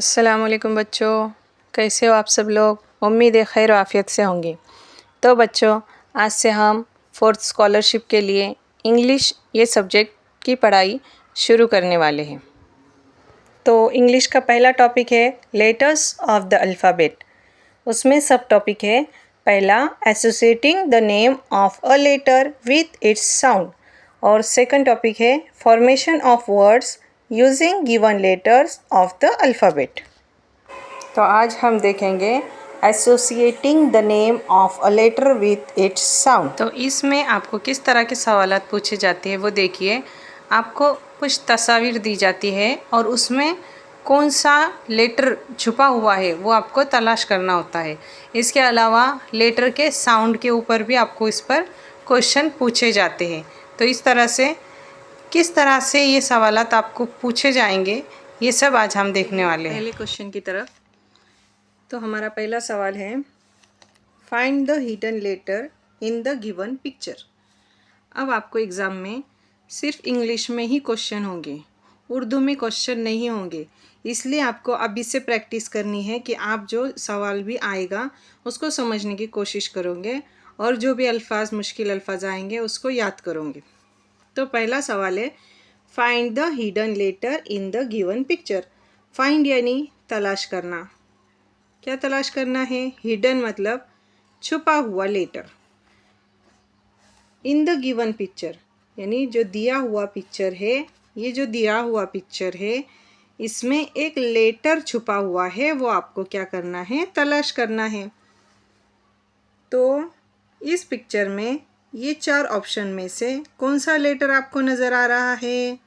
अस्सलामुअलैकुम बच्चों, कैसे हो आप सब लोग। उम्मीद है खैर आफियत से होंगे। तो बच्चों, आज से हम 4th स्कॉलरशिप के लिए इंग्लिश ये सब्जेक्ट की पढ़ाई शुरू करने वाले हैं। तो इंग्लिश का पहला टॉपिक है लेटर्स ऑफ द अल्फ़ाबेट। उसमें सब टॉपिक है पहला associating the name of a letter with its sound, और सेकंड टॉपिक है formation of words using given letters of the alphabet. तो आज हम देखेंगे associating the name of a letter with its sound. तो इसमें आपको किस तरह के सवालात पूछे जाते हैं वो देखिए। आपको कुछ तस्वीर दी जाती है और उसमें कौन सा लेटर छुपा हुआ है वो आपको तलाश करना होता है। इसके अलावा लेटर के साउंड के ऊपर भी आपको इस पर क्वेश्चन पूछे जाते हैं। तो इस तरह से किस तरह से ये सवालात आपको पूछे जाएंगे ये सब आज हम देखने वाले हैं। पहले क्वेश्चन की तरफ। तो हमारा पहला सवाल है find the hidden letter in the given picture. अब आपको एग्ज़ाम में सिर्फ इंग्लिश में ही क्वेश्चन होंगे, उर्दू में क्वेश्चन नहीं होंगे। इसलिए आपको अभी से प्रैक्टिस करनी है कि आप जो सवाल भी आएगा उसको समझने की कोशिश करोगे और जो भी अल्फाज मुश्किल अल्फाज आएंगे उसको याद करोगे। तो पहला सवाल है find the hidden letter in the given picture. Find यानी तलाश करना। क्या तलाश करना है? हिडन मतलब छुपा हुआ letter. In the given picture यानी जो दिया हुआ पिक्चर है, ये जो दिया हुआ पिक्चर है इसमें एक लेटर छुपा हुआ है, वो आपको क्या करना है? तलाश करना है। तो इस पिक्चर में ये 4 ऑप्शन में से कौन सा लेटर आपको नज़र आ रहा है?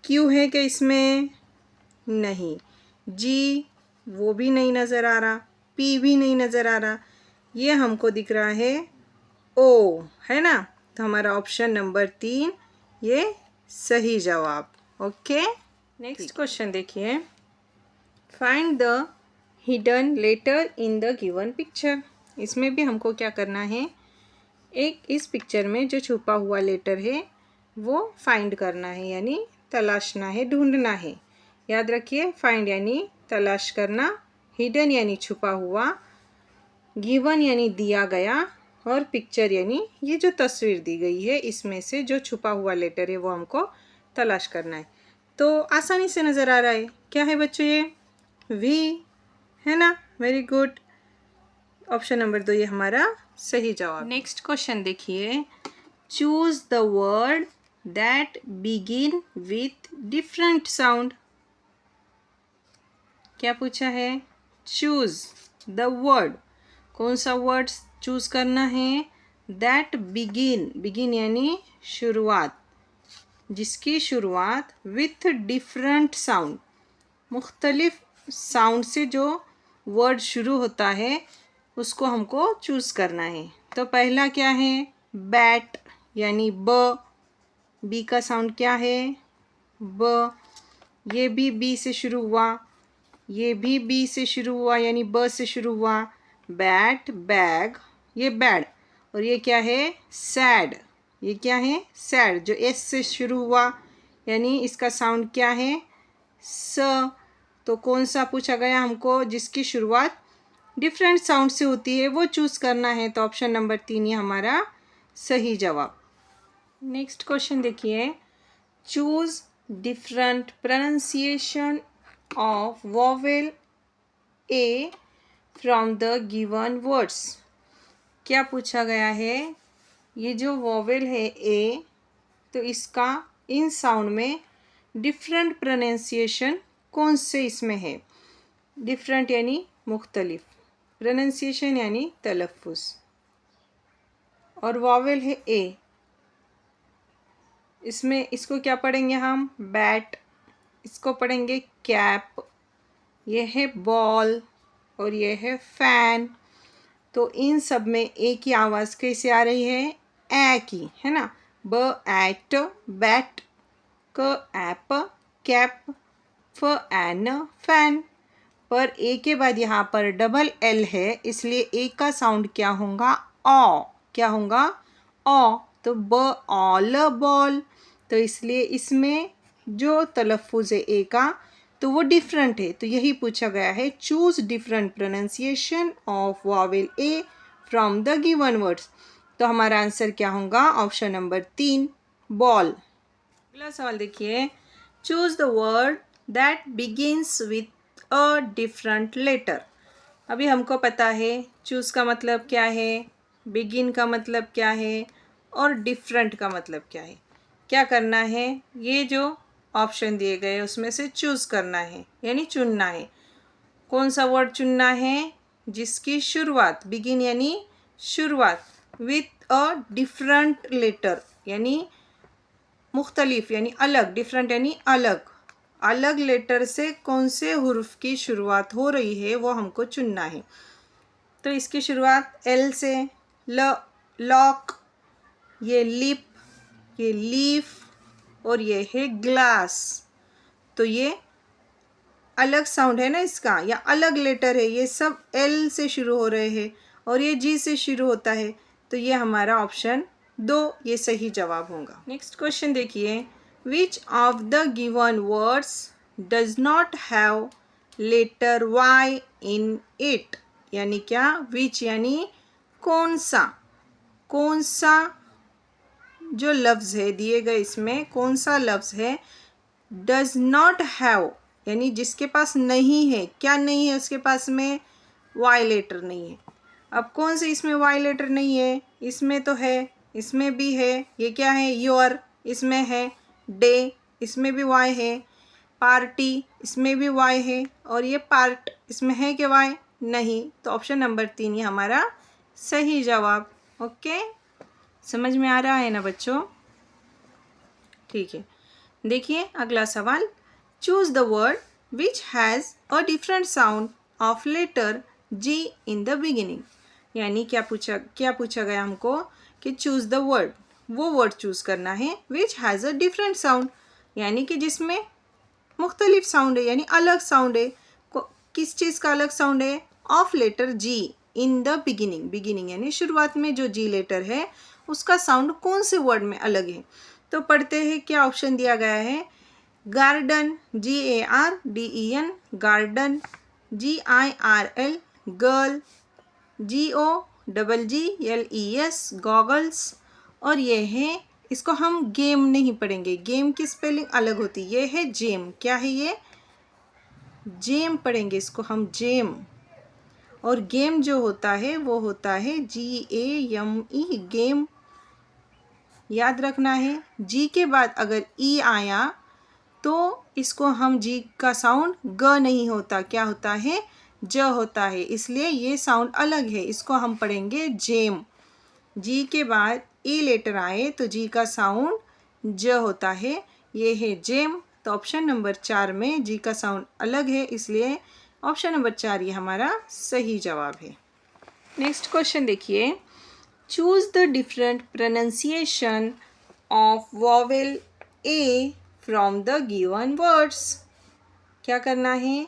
क्यू है क्या इसमें? नहीं। जी वो भी नहीं नज़र आ रहा, पी भी नहीं नज़र आ रहा, ये हमको दिख रहा है ओ, है ना। तो हमारा ऑप्शन नंबर 3 ये सही जवाब। ओके, नेक्स्ट क्वेश्चन देखिए। Find the hidden letter in the given picture. इसमें भी हमको क्या करना है? एक इस पिक्चर में जो छुपा हुआ लेटर है वो फाइंड करना है, यानी तलाशना है, ढूंढना है। याद रखिए, फाइंड यानी तलाश करना, हिडन यानी छुपा हुआ, गिवन यानी दिया गया, और पिक्चर यानी ये जो तस्वीर दी गई है इसमें से जो छुपा हुआ लेटर है वो हमको तलाश करना है। तो आसानी से नज़र आ रहा है। क्या है बच्चों? ये वी है ना। Very good. ऑप्शन नंबर 2 ये हमारा सही जवाब। नेक्स्ट क्वेश्चन देखिए। Choose the word that begin with different sound. क्या पूछा है? चूज द वर्ड, कौन सा वर्ड चूज करना है? दैट बिगिन, बिगिन यानी शुरुआत, जिसकी शुरुआत विथ डिफरेंट साउंड, मुख्तलिफ साउंड से जो वर्ड शुरू होता है उसको हमको चूज करना है। तो पहला क्या है? बैट यानी ब, बी का साउंड क्या है? ब। ये भी बी से शुरू हुआ, ये भी बी से शुरू हुआ यानी ब से शुरू हुआ। बैट, बैग, ये बैड। और ये क्या है? सैड। ये क्या है? सैड, जो एस से शुरू हुआ यानी इसका साउंड क्या है? स। तो कौन सा पूछा गया हमको? जिसकी शुरुआत डिफरेंट साउंड से होती है वो चूज़ करना है। तो ऑप्शन नंबर 3 ये हमारा सही जवाब। नेक्स्ट क्वेश्चन देखिए। Choose different pronunciation of vowel A from the given words. क्या पूछा गया है? ये जो वोवेल है ए, तो इसका इन साउंड में डिफरेंट प्रोनाउंसिएशन कौन से इसमें है? डिफरेंट यानी मुख्तलिफ, प्रोनाउंसिएशन यानी तलफ़ुज़, और वोवेल है ए। इसमें इसको क्या पढ़ेंगे हम? बैट। इसको पढ़ेंगे कैप। ये है बॉल और ये है फैन। तो इन सब में ए की आवाज़ कैसे आ रही है? ए की, है ना। ब एट, बैट, क ऐप, कैप, फ एन, फैन। पर ए के बाद यहाँ पर डबल एल है, इसलिए ए का साउंड क्या होगा? ओ। क्या होगा? ओ। तो ब ऑल बॉल। तो इसलिए इसमें जो तलफ़ुज़ है ए का तो वो डिफरेंट है, तो यही पूछा गया है, choose different pronunciation of vowel A from the given words. तो हमारा आंसर क्या होगा? Option number 3, ball. अगला सवाल देखिए, choose the word that begins with a different letter. अभी हमको पता है चूज का मतलब क्या है, बिगिन का मतलब क्या है और डिफरेंट का मतलब क्या है। क्या करना है, ये जो ऑप्शन दिए गए उसमें से चूज करना है यानी चुनना है। कौन सा वर्ड चुनना है? जिसकी शुरुआत, बिगिन यानी शुरुआत, विथ अ डिफरेंट लेटर यानी मुख्तलिफ यानी अलग, डिफरेंट यानी अलग, अलग लेटर से कौन से हुर्फ की शुरुआत हो रही है वो हमको चुनना है। तो इसकी शुरुआत एल से, ल, लॉक, ये लिप, ये लीफ और ये है ग्लास। तो ये अलग साउंड है ना इसका, या अलग लेटर है, ये सब एल से शुरू हो रहे हैं और ये जी से शुरू होता है। तो ये हमारा ऑप्शन 2 ये सही जवाब होगा। नेक्स्ट क्वेश्चन देखिए, which of the given words does not have letter Y in it. यानी क्या? विच यानी कौन सा, कौन सा जो लफ्ज़ है दिए गए इसमें, कौन सा लफ्ज़ है डज नॉट हैव यानी जिसके पास नहीं है। क्या नहीं है उसके पास में? वाई लेटर नहीं है। अब कौन से इसमें वाई लेटर नहीं है? इसमें तो है, इसमें भी है। ये क्या है? योर, इसमें है। डे, इसमें भी वाई है। पार्टी, इसमें भी वाई है। और ये पार्ट, इसमें है कि वाई नहीं। तो ऑप्शन नंबर 3 ये हमारा सही जवाब। ओके, समझ में आ रहा है ना बच्चों? ठीक है, देखिए अगला सवाल, choose the word which has a different sound of letter G in the beginning. यानी क्या पूछा गया हमको कि चूज द वर्ड, वो वर्ड चूज करना है which has a different sound यानी कि जिसमें मुख्तलिफ साउंड है यानी अलग साउंड है। किस चीज़ का अलग साउंड है? Of letter G in the beginning. Beginning यानी शुरुआत में जो जी लेटर है उसका साउंड कौन से वर्ड में अलग है। तो पढ़ते हैं क्या ऑप्शन दिया गया है। Garden, GARDEN, garden. GIRL, girl. GOGGLES, goggles. और ये है, इसको हम गेम नहीं पढ़ेंगे, गेम की स्पेलिंग अलग होती है। ये है जेम। क्या है ये? जेम पढ़ेंगे इसको हम, जेम। और गेम जो होता है वो होता है GAME, गेम। याद रखना है, जी के बाद अगर ई आया तो इसको हम जी का साउंड ग नहीं होता, क्या होता है? ज होता है। इसलिए ये साउंड अलग है, इसको हम पढ़ेंगे जेम। जी के बाद ई लेटर आए तो जी का साउंड ज होता है, ये है जेम। तो ऑप्शन नंबर 4 में जी का साउंड अलग है, इसलिए ऑप्शन नंबर 4 ये हमारा सही जवाब है। नेक्स्ट क्वेश्चन देखिए, choose the different pronunciation of vowel A from the given words. क्या करना है?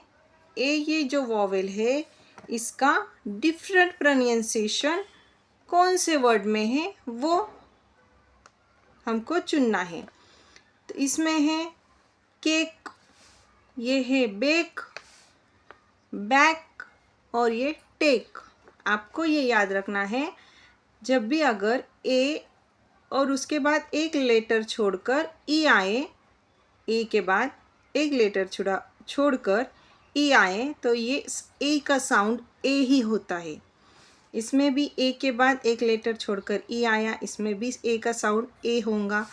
ए ये जो वॉवेल है इसका डिफरेंट प्रोनाउंसिएशन कौन से वर्ड में है वो हमको चुनना है। तो इसमें है केक, ये है बेक, बैक और ये टेक। आपको ये याद रखना है, जब भी अगर ए और उसके बाद एक लेटर छोड़कर ई आए, ए के बाद एक लेटर छोड़कर ई आए तो ये ए का साउंड ए ही होता है। इसमें भी ए के बाद एक लेटर छोड़कर ई आया, इसमें भी ए का साउंड ए होगा,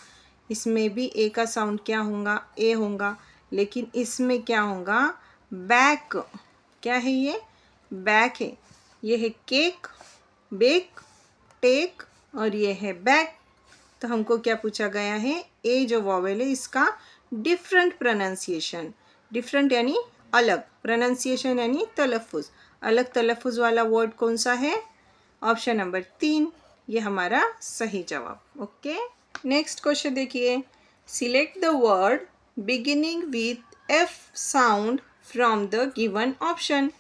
इसमें भी ए का साउंड क्या होगा? ए होगा। लेकिन इसमें क्या होगा? बैक। क्या है ये? बैक है। ये है केक, बेक, टेक और ये है बैक। तो हमको क्या पूछा गया है? ए जो वॉवेल है इसका डिफरेंट प्रोनाउंसिएशन। डिफरेंट यानी अलग, प्रोनाउंसिएशन यानी तलफ़ुज़। अलग तलफ़ुज़ वाला वर्ड कौन सा है? ऑप्शन नंबर 3 ये हमारा सही जवाब। ओके, नेक्स्ट क्वेश्चन देखिए, select the word beginning with F sound from the given option.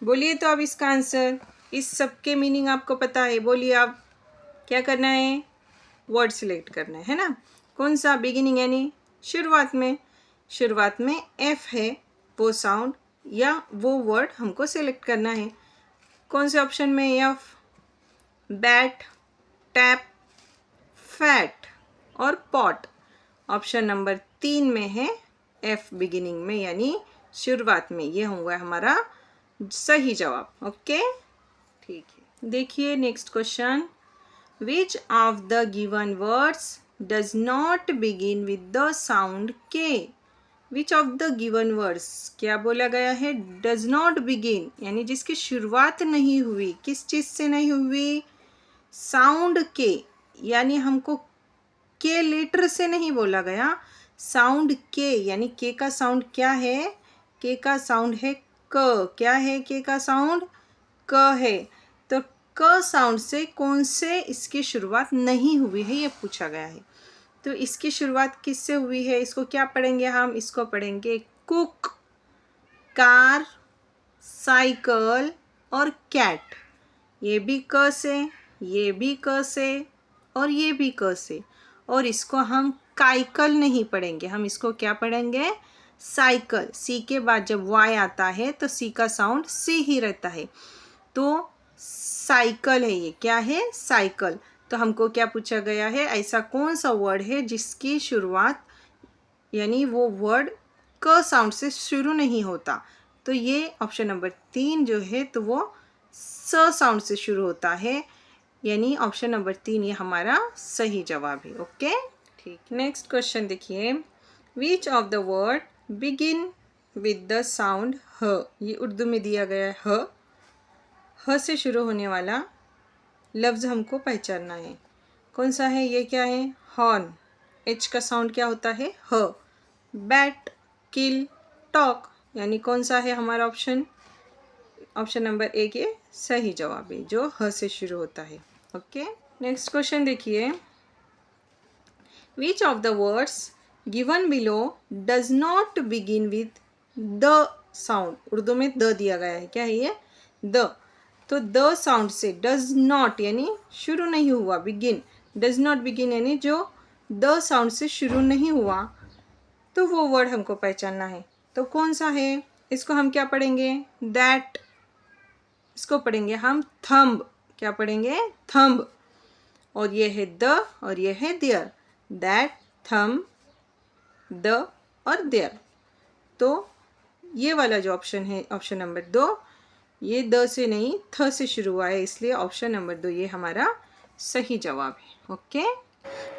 बोलिए तो अब इसका आंसर। इस सब के मीनिंग आपको पता है, बोलिए आप। क्या करना है? वर्ड सिलेक्ट करना है ना। कौन सा? बिगिनिंग यानी शुरुआत में। शुरुआत में एफ है वो साउंड या वो वर्ड हमको सेलेक्ट करना है। कौन से ऑप्शन में एफ? बैट, टैप, फैट और पॉट। ऑप्शन नंबर 3 में है एफ बिगिनिंग में यानी शुरुआत में। ये होगा हमारा सही जवाब। ओके, ठीक है। देखिए next question, which of the given words does not begin with the sound K? Which of the given words, क्या बोला गया है? डज नॉट बिगिन यानी जिसकी शुरुआत नहीं हुई। किस चीज़ से नहीं हुई? साउंड के, यानी हमको के लेटर से नहीं बोला गया, साउंड के यानी के का साउंड क्या है? के का साउंड है क। क्या है के का साउंड? क है। तो क साउंड से कौन से इसकी शुरुआत नहीं हुई है ये पूछा गया है। तो इसकी शुरुआत किससे हुई है? इसको क्या पढ़ेंगे हम? इसको पढ़ेंगे कुक, कार, साइकिल और कैट। ये भी क से, ये भी क से और ये भी क से। और इसको हम काइकल नहीं पढ़ेंगे, हम इसको क्या पढ़ेंगे? साइकिल। सी के बाद जब वाई आता है तो सी का साउंड सी ही रहता है। तो साइकिल है ये। क्या है? साइकिल। तो हमको क्या पूछा गया है? ऐसा कौन सा वर्ड है जिसकी शुरुआत यानी वो वर्ड क साउंड से शुरू नहीं होता? तो ये ऑप्शन नंबर 3 जो है तो वो स साउंड से शुरू होता है, यानी ऑप्शन नंबर 3 ये हमारा सही जवाब है। ओके, ठीक। नेक्स्ट क्वेश्चन देखिए, which of the word begin with the sound ह? ये उर्दू में दिया गया है। ह से शुरू होने वाला लफ्ज़ हमको पहचानना है। कौन सा है? ये क्या है? हॉर्न। एच का साउंड क्या होता है? ह। बैट, किल, टॉक, यानी कौन सा है हमारा ऑप्शन? ऑप्शन नंबर 1 ये सही जवाब है जो ह से शुरू होता है। ओके, नेक्स्ट क्वेश्चन देखिए, which of the words given below does not begin with the sound? Urdu में द दिया गया है। क्या है ये? द। तो द साउंड से डज नॉट यानी शुरू नहीं हुआ, बिगिन। डज नॉट बिगिन यानी जो द साउंड से शुरू नहीं हुआ, तो वो वर्ड हमको पहचानना है। तो कौन सा है? इसको हम क्या पढ़ेंगे? दैट। इसको पढ़ेंगे हम थंब। क्या पढ़ेंगे? थंब। और ये है द और ये है देयर। दैट, थंब, द और देयर। तो ये वाला जो ऑप्शन है ऑप्शन नंबर 2, ये द से नहीं थ से शुरू हुआ है, इसलिए ऑप्शन नंबर 2 ये हमारा सही जवाब है। ओके,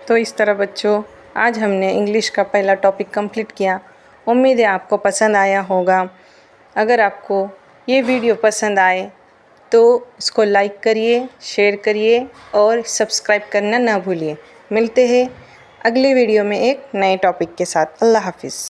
तो इस तरह बच्चों आज हमने इंग्लिश का पहला टॉपिक कंप्लीट किया। उम्मीद है आपको पसंद आया होगा। अगर आपको ये वीडियो पसंद आए तो इसको लाइक करिए, शेयर करिए और सब्सक्राइब करना ना भूलिए। मिलते हैं अगले वीडियो में एक नए टॉपिक के साथ। अल्लाह हाफिज़।